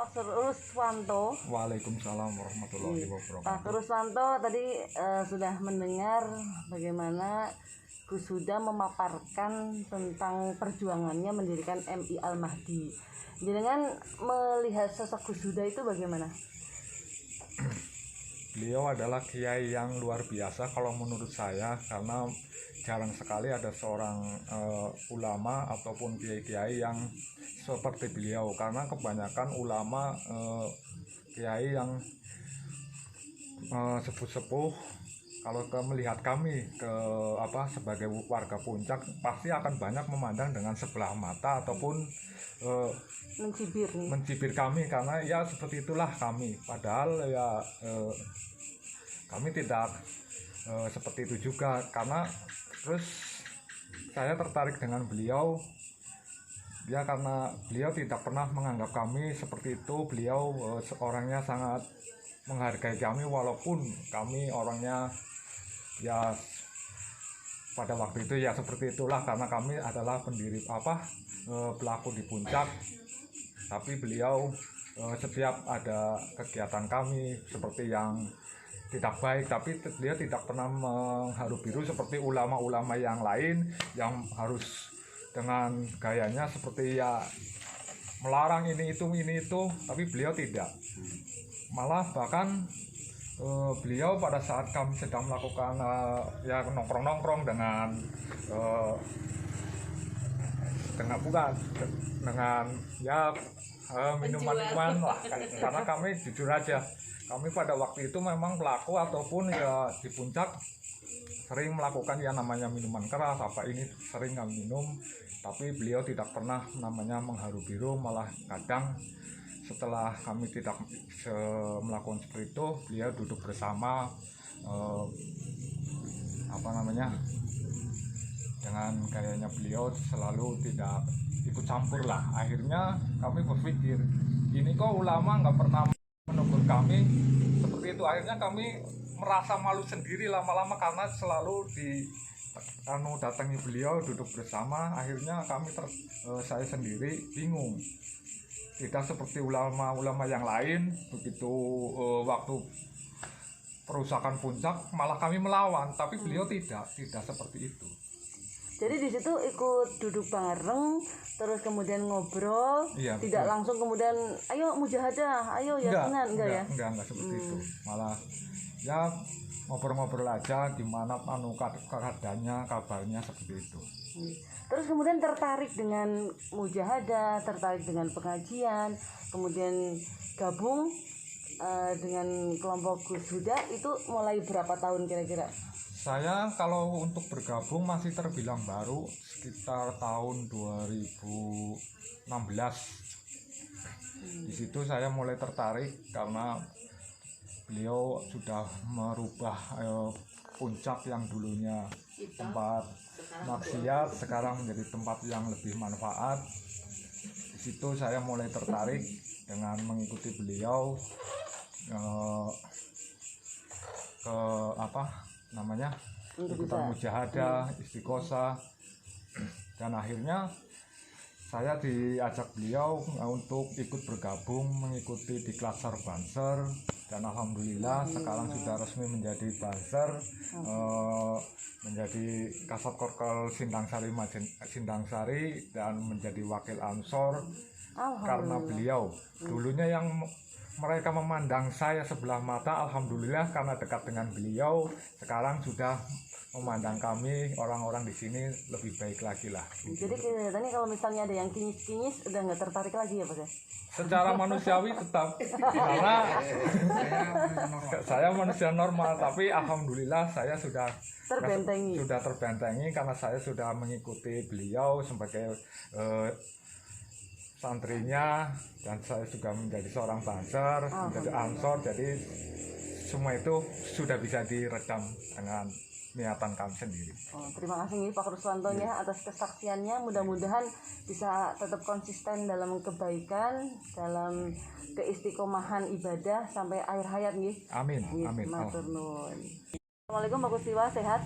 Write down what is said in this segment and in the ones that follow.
Pak Ruswanto. Waalaikumsalam warahmatullahi Pak wabarakatuh. Ruswanto tadi sudah mendengar bagaimana Gus Huda memaparkan tentang perjuangannya mendirikan MI Al-Mahdi. Jenengan melihat sosok Gus Huda itu bagaimana? Beliau adalah kiai yang luar biasa kalau menurut saya, karena jarang sekali ada seorang ulama ataupun kiai-kiai yang seperti beliau, karena kebanyakan ulama kiai yang sepuh-sepuh kalau melihat kami sebagai warga Puncak pasti akan banyak memandang dengan sebelah mata ataupun mencibir kami, karena ya seperti itulah kami, padahal ya kami tidak seperti itu juga. Karena terus saya tertarik dengan beliau ya karena beliau tidak pernah menganggap kami seperti itu. Beliau orangnya sangat menghargai kami, walaupun kami orangnya ya pada waktu itu ya seperti itulah, karena kami adalah pendiri pelaku di Puncak. Tapi beliau setiap ada kegiatan kami seperti yang tidak baik, tapi beliau tidak pernah mengharu biru seperti ulama-ulama yang lain yang harus dengan gayanya seperti ya melarang ini itu, tapi beliau tidak. Malah bahkan beliau pada saat kami sedang melakukan ya nongkrong dengan minuman-minuman lah, karena kami jujur aja, kami pada waktu itu memang pelaku ataupun ya di Puncak sering melakukan ya namanya minuman keras, ini sering kami minum, tapi beliau tidak pernah namanya mengharu biru. Malah kadang setelah kami tidak melakukan seperti itu, beliau duduk bersama dengan gayanya beliau selalu tidak ikut campur lah. Akhirnya kami berpikir, ini kok ulama nggak pernah menegur kami seperti itu. Akhirnya kami merasa malu sendiri lama-lama, karena selalu datangi beliau duduk bersama. Akhirnya saya sendiri bingung, tidak seperti ulama-ulama yang lain. Begitu waktu perusakan Puncak malah kami melawan, tapi beliau tidak seperti itu. Jadi di situ ikut duduk bareng, terus kemudian ngobrol, iya, tidak betul. Langsung kemudian ayo mujahadah, ayo yakinan, enggak seperti itu. Malah ya ngobrol-ngobrol aja gimana keadaannya, kabarnya, seperti itu. Terus kemudian tertarik dengan mujahadah, tertarik dengan pengajian, kemudian gabung dengan kelompok Gus Huda itu mulai berapa tahun kira-kira? Saya kalau untuk bergabung masih terbilang baru, sekitar tahun 2016. Di situ saya mulai tertarik karena beliau sudah merubah Puncak yang dulunya tempat maksiat sekarang menjadi tempat yang lebih manfaat. Di situ saya mulai tertarik dengan mengikuti beliau ikutan mujahadah, istiqosah, dan akhirnya saya diajak beliau untuk ikut bergabung mengikuti Diklat Banser, dan alhamdulillah sekarang sudah resmi menjadi Banser, menjadi Kasat Korkel Sindang Sari dan menjadi Wakil Ansor. Karena beliau dulunya yang mereka memandang saya sebelah mata, alhamdulillah karena dekat dengan beliau sekarang sudah memandang kami orang-orang di sini lebih baik lagi lah. Jadi kelihatannya kalau misalnya ada yang kinyis-kinyis udah nggak tertarik lagi ya Pak? Secara manusiawi tetap, karena saya manusia normal, tapi alhamdulillah saya sudah terbentengi karena saya sudah mengikuti beliau sebagai santrinya, dan saya juga menjadi seorang banser, menjadi ansor, jadi semua itu sudah bisa diredam dengan niatan kami sendiri. Terima kasih nih Pak Ruswanto atas kesaksiannya. Mudah-mudahan bisa tetap konsisten dalam kebaikan, dalam keistiqomahan ibadah sampai akhir hayat nih. Amin. Amin. Matur nuwun. Assalamualaikum Pak Kustiwa, sehat?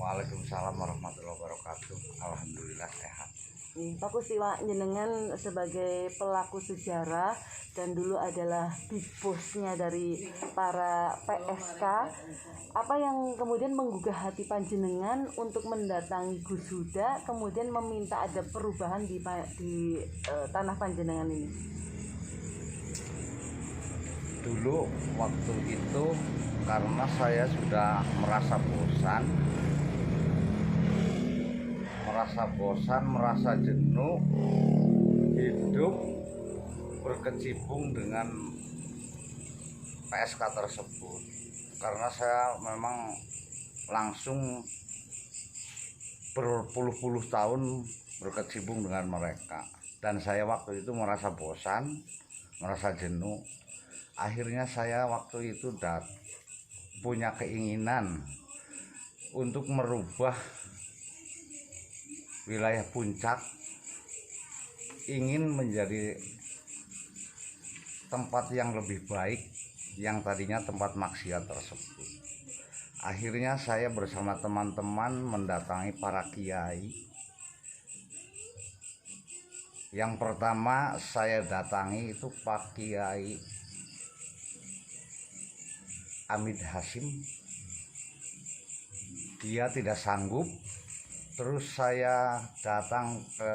Waalaikumsalam warahmatullahi wabarakatuh. Alhamdulillah sehat. Pak Kustiwa, jenengan sebagai pelaku sejarah dan dulu adalah big boss-nya dari para PSK, apa yang kemudian menggugah hati panjenengan untuk mendatangi Gus Huda, kemudian meminta ada perubahan di tanah panjenengan ini? Dulu waktu itu karena saya sudah merasa bosan, merasa jenuh hidup berkecimpung dengan PSK tersebut, karena saya memang langsung berpuluh-puluh tahun berkecimpung dengan mereka, dan saya waktu itu merasa bosan, merasa jenuh. Akhirnya saya waktu itu punya keinginan untuk merubah wilayah Puncak, ingin menjadi tempat yang lebih baik yang tadinya tempat maksiat tersebut. Akhirnya saya bersama teman-teman mendatangi para kiai. Yang pertama saya datangi itu Pak Kiai Hamid Hasim. Dia tidak sanggup. Terus saya datang ke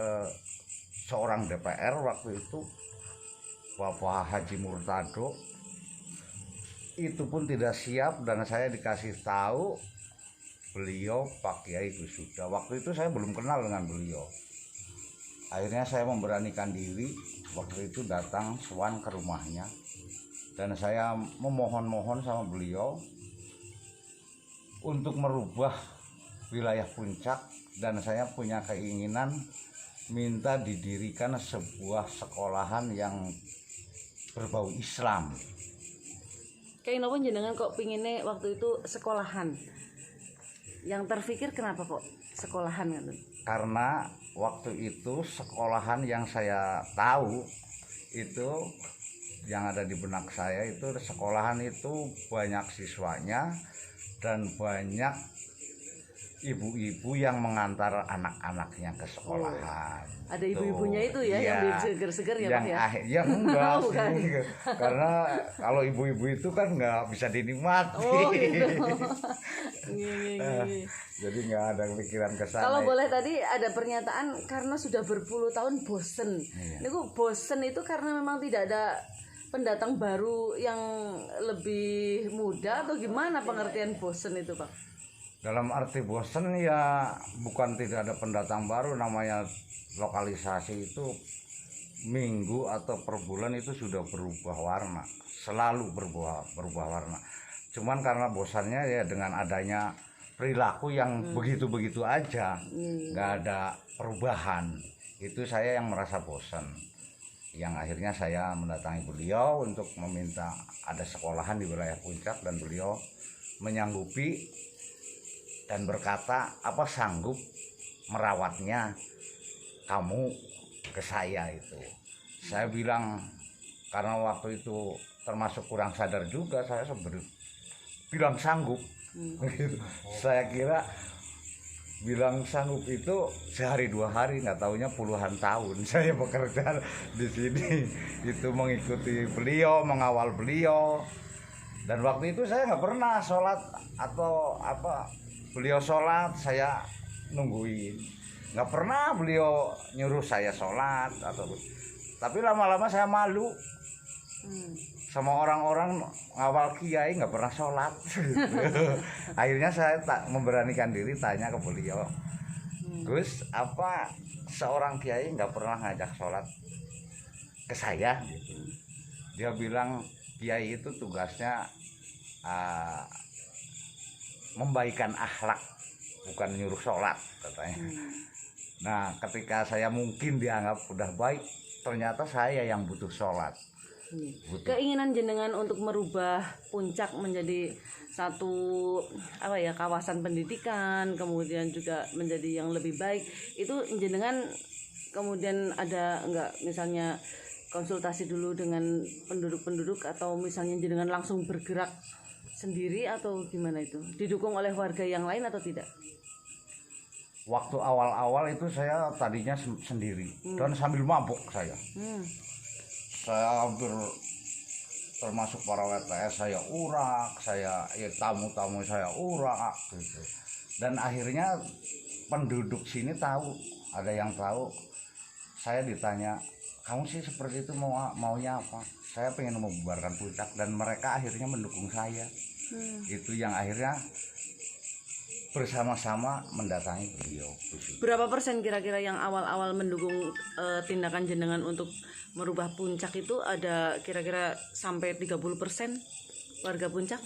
seorang DPR waktu itu, Bapak Haji Murtado. Itu pun tidak siap, dan saya dikasih tahu beliau Pak Kiai Gus Huda. Waktu itu saya belum kenal dengan beliau. Akhirnya saya memberanikan diri waktu itu datang sowan ke rumahnya, dan saya memohon-mohon sama beliau untuk merubah wilayah Puncak, dan saya punya keinginan minta didirikan sebuah sekolahan yang berbau Islam. Kayak kenapa jenengan kok pinginnya waktu itu sekolahan? Yang terpikir kenapa kok sekolahan kan? Karena waktu itu sekolahan yang saya tahu itu, yang ada di benak saya itu, sekolahan itu banyak siswanya dan banyak ibu-ibu yang mengantar anak-anaknya ke sekolahan. Ada ibu-ibunya itu ya, yang seger-seger ya Pak ya? Ya enggak sih, karena kalau ibu-ibu itu kan nggak bisa dinikmati. Oh gitu. Jadi nggak ada pikiran ke sana. Kalau boleh, tadi ada pernyataan karena sudah berpuluh tahun bosen. Ini kok bosen itu karena memang tidak ada pendatang baru yang lebih muda, atau gimana pengertian bosen itu Pak? Dalam arti bosen ya bukan tidak ada pendatang baru, namanya lokalisasi itu minggu atau per bulan itu sudah berubah warna, selalu berubah warna. Cuman karena bosannya ya dengan adanya perilaku yang begitu-begitu aja, nggak ada perubahan, itu saya yang merasa bosan. Yang akhirnya saya mendatangi beliau untuk meminta ada sekolahan di wilayah Puncak, dan beliau menyanggupi dan berkata, apa sanggup merawatnya kamu ke saya itu. Saya bilang, karena waktu itu termasuk kurang sadar juga, saya bilang sanggup. Gitu. Saya kira bilang sanggup itu sehari dua hari, nggak taunya puluhan tahun saya bekerja di sini. Itu mengikuti beliau, mengawal beliau. Dan waktu itu saya nggak pernah sholat atau apa. Beliau sholat saya nungguin, nggak pernah beliau nyuruh saya sholat atau. Tapi lama-lama saya malu sama orang-orang ngawal kiai nggak pernah sholat. Akhirnya saya memberanikan diri tanya ke beliau, Gus, apa seorang kiai nggak pernah ngajak sholat ke saya? Dia bilang kiai itu tugasnya membaikan akhlak, bukan nyuruh sholat katanya. Nah ketika saya mungkin dianggap udah baik, ternyata saya yang butuh sholat. Keinginan jenengan untuk merubah Puncak menjadi satu kawasan pendidikan, kemudian juga menjadi yang lebih baik, itu jenengan kemudian ada enggak misalnya konsultasi dulu dengan penduduk-penduduk, atau misalnya jenengan langsung bergerak sendiri, atau gimana itu? Didukung oleh warga yang lain atau tidak? waktu awal-awal itu saya tadinya sendiri dan sambil mabuk saya hampir termasuk para WTS saya urak, saya ya tamu-tamu saya urak gitu. Dan akhirnya penduduk sini tahu, ada yang tahu. Saya ditanya, kamu sih seperti itu maunya apa? Saya pengen membubarkan Puncak, dan mereka akhirnya mendukung saya. Itu yang akhirnya bersama-sama mendatangi beliau. Berapa persen kira-kira yang awal-awal mendukung tindakan jenengan untuk merubah Puncak itu? Ada kira-kira sampai 30% warga Puncak?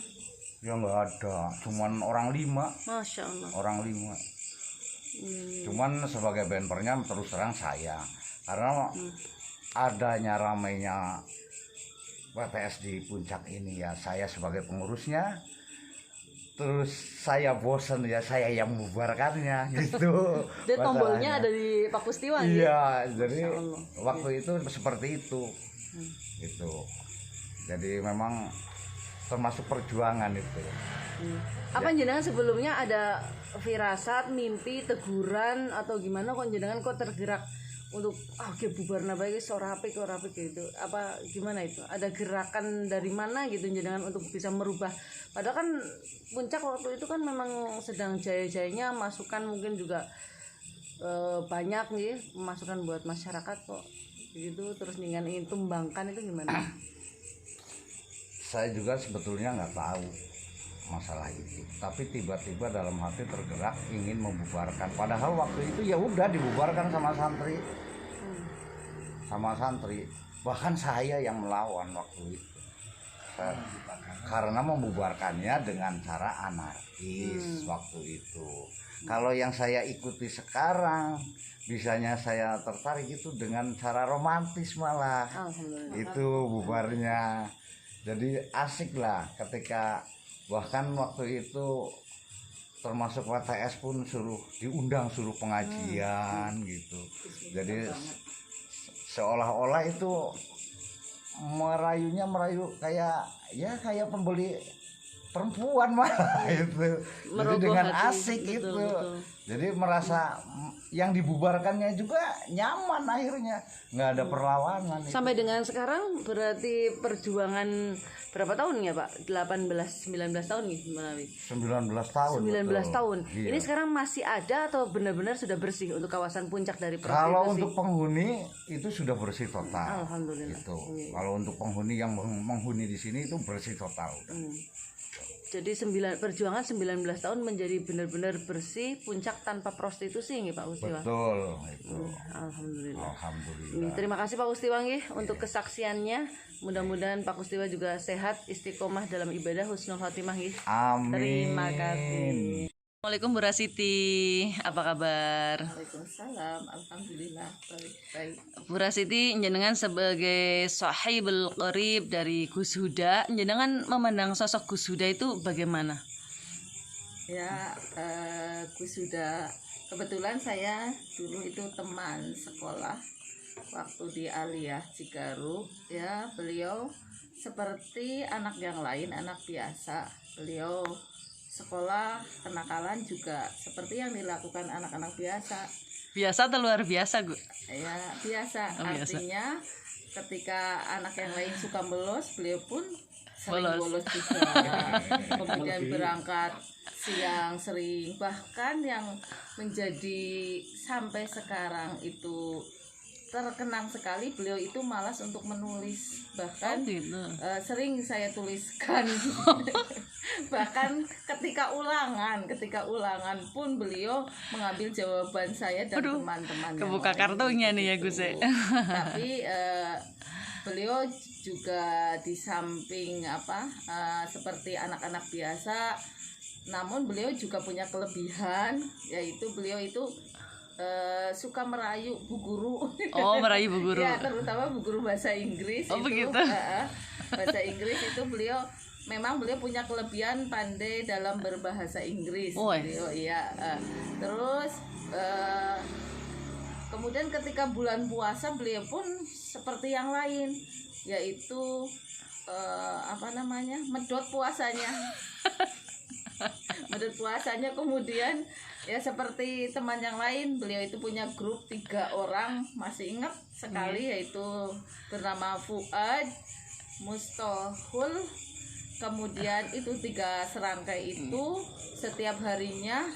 Ya nggak ada, cuman orang 5. Masya Allah. Orang 5. Cuman sebagai bempernya terus terang saya, karena adanya ramainya WTS di Puncak ini ya, saya sebagai pengurusnya, terus saya bosan ya, saya yang membubarkannya gitu. Jadi tombolnya ada di Pak Kustiwa. Iya, jadi waktu itu seperti itu. Gitu. Jadi memang termasuk perjuangan itu. Apa jenengan sebelumnya ada firasat, mimpi, teguran atau gimana kok jenengan kok tergerak untuk bubar nabai ora apik gitu. Apa gimana itu? Ada gerakan dari mana gitu jenengan untuk bisa merubah? Padahal kan Puncak waktu itu kan memang sedang jaya-jayanya, masukan mungkin juga banyak nih, masukan buat masyarakat kok gitu, terus dengan ingin tumbangkan itu gimana? Saya juga sebetulnya nggak tahu masalah itu, tapi tiba-tiba dalam hati tergerak ingin membubarkan. Padahal waktu itu ya udah dibubarkan sama santri, bahkan saya yang melawan waktu itu. Karena membubarkannya dengan cara anarkis waktu itu. Kalau yang saya ikuti sekarang, bisanya saya tertarik itu dengan cara romantis malah. Itu bubarnya. Jadi asik lah ketika bahkan waktu itu termasuk WTS pun diundang suruh pengajian gitu. Jadi seolah-olah itu merayu kayak pembeli perempuan malah itu. Jadi dengan asik itu. Betul. Jadi merasa yang dibubarkannya juga nyaman, akhirnya nggak ada perlawanan. Sampai dengan sekarang berarti perjuangan berapa tahun ya Pak? 19 tahun nih Malawi. 19 tahun. 19 tahun. Iya. Ini sekarang masih ada atau benar-benar sudah bersih untuk kawasan Puncak dari prostitusi? Kalau untuk penghuni itu sudah bersih total. Alhamdulillah. Gitu. Kalau untuk penghuni yang menghuni di sini itu bersih total. Jadi perjuangan 19 tahun menjadi benar-benar bersih, Puncak tanpa prostitusi nggih Pak Kustiwa. Betul itu. Alhamdulillah. Alhamdulillah. Terima kasih Pak Kustiwa nggih untuk kesaksiannya. Mudah-mudahan Pak Kustiwa juga sehat, istiqomah dalam ibadah, husnul khotimah nggih. Amin. Terima kasih. Assalamualaikum Bu Rasiti, apa kabar? Waalaikumsalam, alhamdulillah baik. Bu Rasiti, jenengan sebagai sahibul qarib dari Gus Huda, jenengan memandang sosok Gus Huda itu bagaimana? Ya, Gus Huda, kebetulan saya dulu itu teman sekolah waktu di Aliyah Cigaruh. Ya, beliau seperti anak yang lain, anak biasa. Beliau sekolah kenakalan juga seperti yang dilakukan anak-anak biasa. Biasa atau luar biasa, Bu? Ya, biasa. Artinya ketika anak yang lain suka bolos, beliau pun sering bolos juga. Kemudian berangkat siang sering, bahkan yang menjadi sampai sekarang itu terkenang sekali, beliau itu malas untuk menulis, bahkan sering saya tuliskan. Bahkan ketika ulangan pun beliau mengambil jawaban saya dan teman-teman. Kebuka kartunya nih ya Gus. Tapi beliau juga di samping seperti anak-anak biasa, namun beliau juga punya kelebihan, yaitu beliau itu suka merayu Bu Guru. Oh, merayu Bu Guru. Ya, terutama Bu Guru bahasa Inggris. Oh, begitu. Bahasa Inggris itu beliau punya kelebihan pandai dalam berbahasa Inggris. Terus kemudian ketika bulan puasa beliau pun seperti yang lain, yaitu medot puasanya. Kemudian Ya seperti teman yang lain, beliau itu punya grup 3 orang, masih ingat sekali, yaitu bernama Fuad, Mustahul, kemudian itu 3 serangkai itu setiap harinya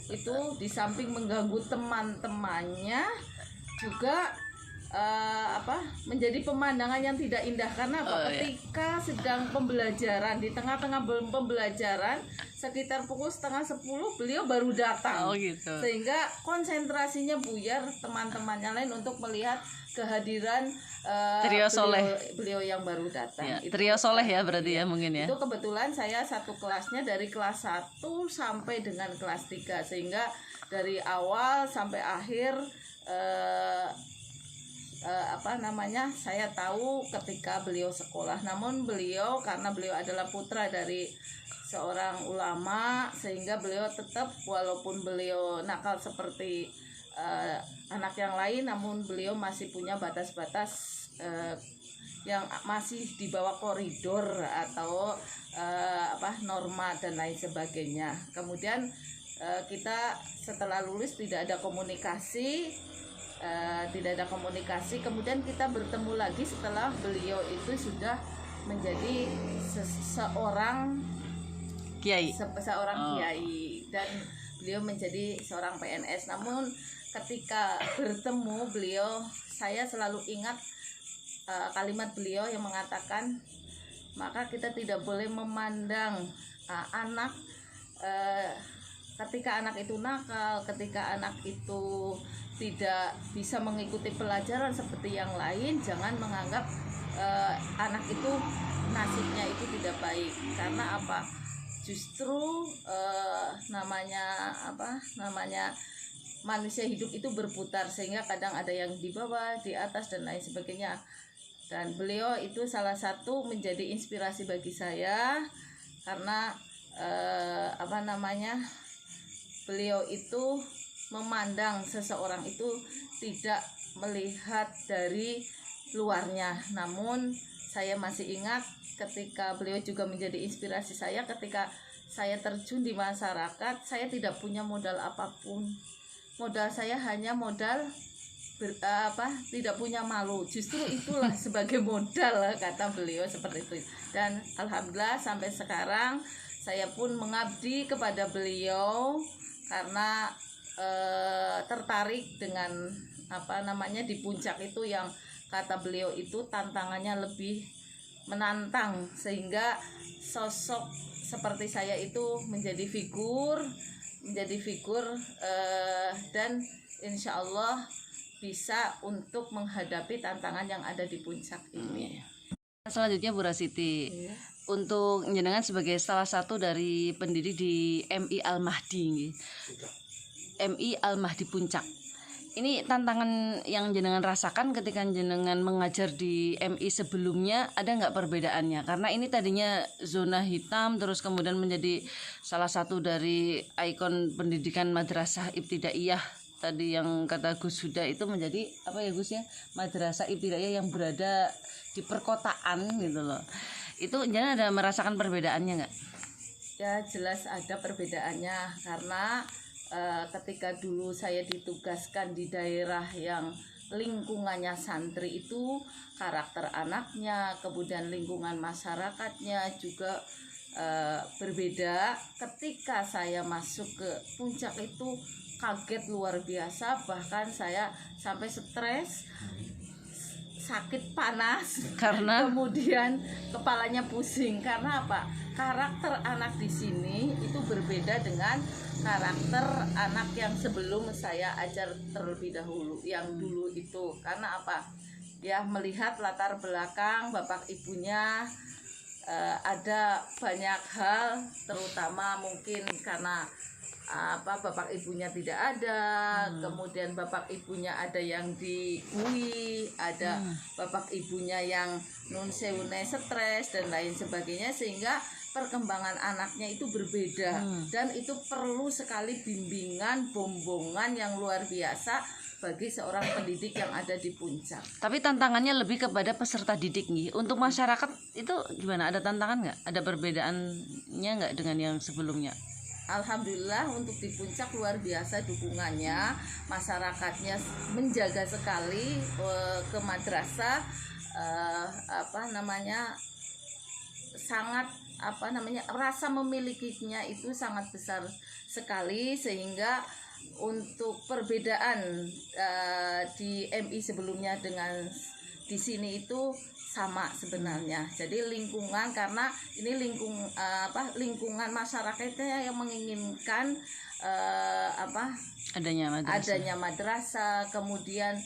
itu di samping mengganggu teman-temannya juga menjadi pemandangan yang tidak indah karena ketika sedang pembelajaran, di tengah-tengah pembelajaran sekitar pukul 9:30 beliau baru datang, sehingga konsentrasinya buyar teman-temannya lain untuk melihat kehadiran trio soleh beliau yang baru datang. Ya, trio soleh ya berarti ya mungkin ya. Itu kebetulan saya satu kelasnya dari kelas 1 sampai dengan kelas 3, sehingga dari awal sampai akhir saya tahu ketika beliau sekolah. Namun beliau, karena beliau adalah putra dari seorang ulama, sehingga beliau tetap walaupun beliau nakal seperti anak yang lain, namun beliau masih punya batas-batas yang masih di bawah koridor atau norma dan lain sebagainya. Kemudian kita setelah lulus tidak ada komunikasi, kemudian kita bertemu lagi setelah beliau itu sudah menjadi seorang kiai, kiai, dan beliau menjadi seorang PNS. Namun ketika bertemu beliau, saya selalu ingat kalimat beliau yang mengatakan, maka kita tidak boleh memandang anak ketika anak itu nakal, ketika anak itu tidak bisa mengikuti pelajaran seperti yang lain, jangan menganggap anak itu nasibnya itu tidak baik. Karena apa? Justru namanya manusia hidup itu berputar, sehingga kadang ada yang di bawah, di atas dan lain sebagainya. Dan beliau itu salah satu menjadi inspirasi bagi saya karena beliau itu memandang seseorang itu tidak melihat dari luarnya. Namun saya masih ingat ketika beliau juga menjadi inspirasi saya ketika saya terjun di masyarakat. Saya tidak punya modal apapun. Modal saya hanya modal tidak punya malu. Justru itulah sebagai modal, kata beliau seperti itu. Dan alhamdulillah sampai sekarang saya pun mengabdi kepada beliau karena tertarik dengan di puncak itu yang kata beliau itu tantangannya lebih menantang, sehingga sosok seperti saya itu menjadi figur dan insya Allah bisa untuk menghadapi tantangan yang ada di puncak ini. Selanjutnya Bu Rasiti, untuk jenengan sebagai salah satu dari pendiri di MI Al-Mahdi, MI Al-Mahdi Puncak. Ini tantangan yang jenengan rasakan ketika jenengan mengajar di MI sebelumnya, ada nggak perbedaannya? Karena ini tadinya zona hitam, terus kemudian menjadi salah satu dari ikon pendidikan madrasah ibtidaiyah. Tadi yang kata Gus Huda itu menjadi apa ya Gus ya? Madrasah ibtidaiyah yang berada di perkotaan gitu loh. Itu jenengan ada merasakan perbedaannya nggak? Ya jelas ada perbedaannya, karena ketika dulu saya ditugaskan di daerah yang lingkungannya santri itu, karakter anaknya, kemudian lingkungan masyarakatnya juga berbeda. Ketika saya masuk ke puncak itu kaget luar biasa, bahkan saya sampai stres, sakit panas karena kemudian kepalanya pusing. Karena apa? Karakter anak di sini itu berbeda dengan karakter anak yang sebelum saya ajar terlebih dahulu, yang dulu itu. Karena apa? Ya melihat latar belakang bapak ibunya, ada banyak hal, terutama mungkin karena bapak ibunya tidak ada, kemudian bapak ibunya ada yang di UI, ada bapak ibunya yang nun sewune stres dan lain sebagainya, sehingga perkembangan anaknya itu berbeda dan itu perlu sekali bimbingan, bombongan yang luar biasa bagi seorang pendidik yang ada di puncak. Tapi tantangannya lebih kepada peserta didik nih. Untuk masyarakat itu gimana? Ada tantangan nggak? Ada perbedaannya nggak dengan yang sebelumnya? alhamdulillah untuk di Puncak luar biasa dukungannya, masyarakatnya menjaga sekali ke madrasah, sangat rasa memilikinya itu sangat besar sekali, sehingga untuk perbedaan di MI sebelumnya dengan di sini itu sama sebenarnya. Jadi lingkungan, karena ini lingkungan masyarakatnya yang menginginkan adanya madrasah, kemudian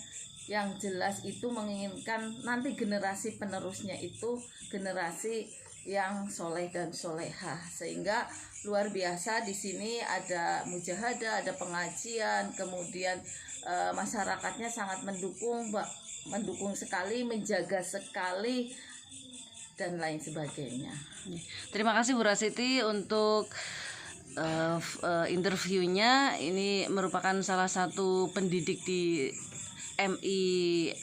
yang jelas itu menginginkan nanti generasi penerusnya itu generasi yang soleh dan solehah, sehingga luar biasa di sini ada mujahadah, ada pengajian, kemudian masyarakatnya sangat mendukung sekali, menjaga sekali, dan lain sebagainya. Terima kasih Bu Rasiti untuk interviewnya. Ini merupakan salah satu pendidik di MI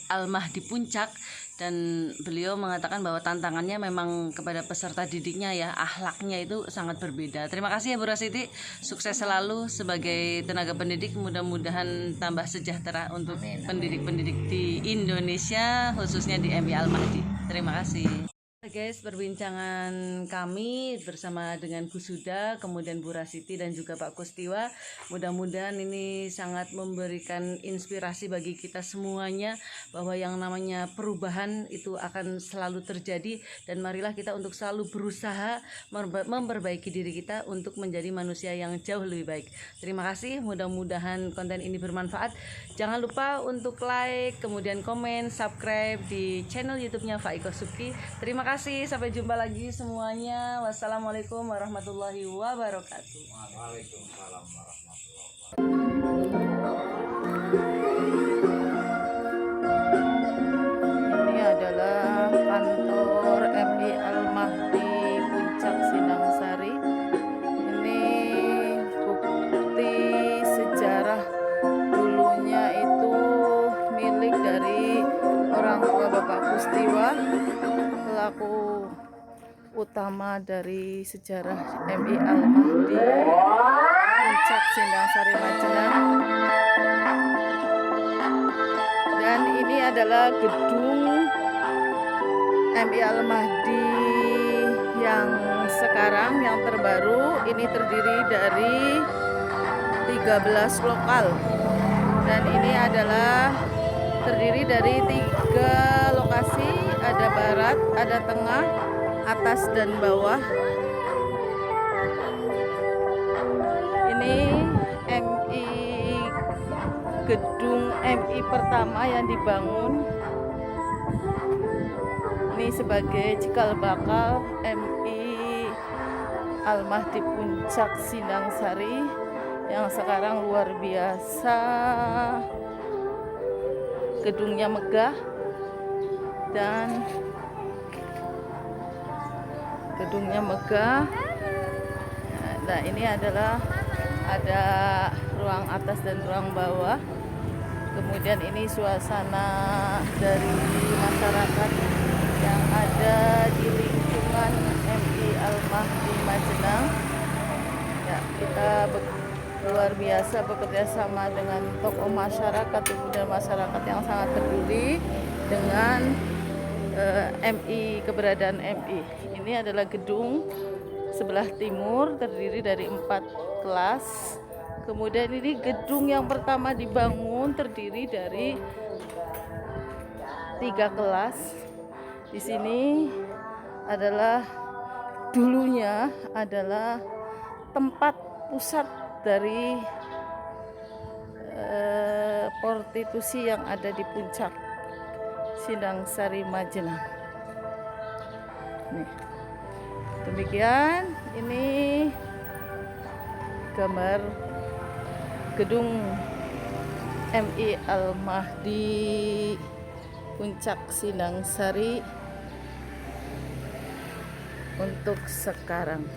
Al-Mahdi Puncak, dan beliau mengatakan bahwa tantangannya memang kepada peserta didiknya ya, akhlaknya itu sangat berbeda. Terima kasih ya Bu Rasiti, sukses selalu sebagai tenaga pendidik, mudah-mudahan tambah sejahtera untuk pendidik-pendidik di Indonesia, khususnya di MI Al-Mahdi. Terima kasih. Guys, perbincangan kami bersama dengan Gus Huda, kemudian Bu Rasiti dan juga Pak Kustiwa, mudah-mudahan ini sangat memberikan inspirasi bagi kita semuanya bahwa yang namanya perubahan itu akan selalu terjadi, dan marilah kita untuk selalu berusaha memperbaiki diri kita untuk menjadi manusia yang jauh lebih baik. Terima kasih, mudah-mudahan konten ini bermanfaat. Jangan lupa untuk like, kemudian komen, subscribe di channel YouTube-nya Faiko Subki. Terima kasih, sampai jumpa lagi semuanya. Wassalamualaikum warahmatullahi wabarakatuh. Waalaikumsalam warahmatullahi wabarakatuh. Ini adalah kantor MI Al-Mahdi Puncak Sinangsari. Ini bukti sejarah, dulunya itu milik dari orang tua Bapak Kustiwa, pelaku utama dari sejarah MI Al-Mahdi Puncak Sinangsari Majenang. Dan ini adalah gedung MI Al-Mahdi yang sekarang, yang terbaru. Ini terdiri dari 13 lokal, dan ini adalah terdiri dari 3 lokasi, ada barat, ada tengah, atas dan bawah. Ini gedung MI pertama yang dibangun. Ini sebagai cikal bakal MI Al-Mahdi Puncak Sinangsari yang sekarang luar biasa. Gedungnya megah dan nah ini adalah ada ruang atas dan ruang bawah. Kemudian ini suasana dari masyarakat yang ada di lingkungan MI Al-Mahdi Majenang. Ya, kita luar biasa bekerja sama dengan tokoh masyarakat dan masyarakat yang sangat peduli dengan MI, keberadaan MI. Ini adalah gedung sebelah timur, terdiri dari 4 kelas. Kemudian ini gedung yang pertama dibangun, terdiri dari 3 kelas. Di sini adalah dulunya adalah tempat pusat dari prostitusi yang ada di Puncak Sinangsari Majenang. Nih, demikian ini gambar gedung MI Al-Mahdi Puncak Sinangsari untuk sekarang.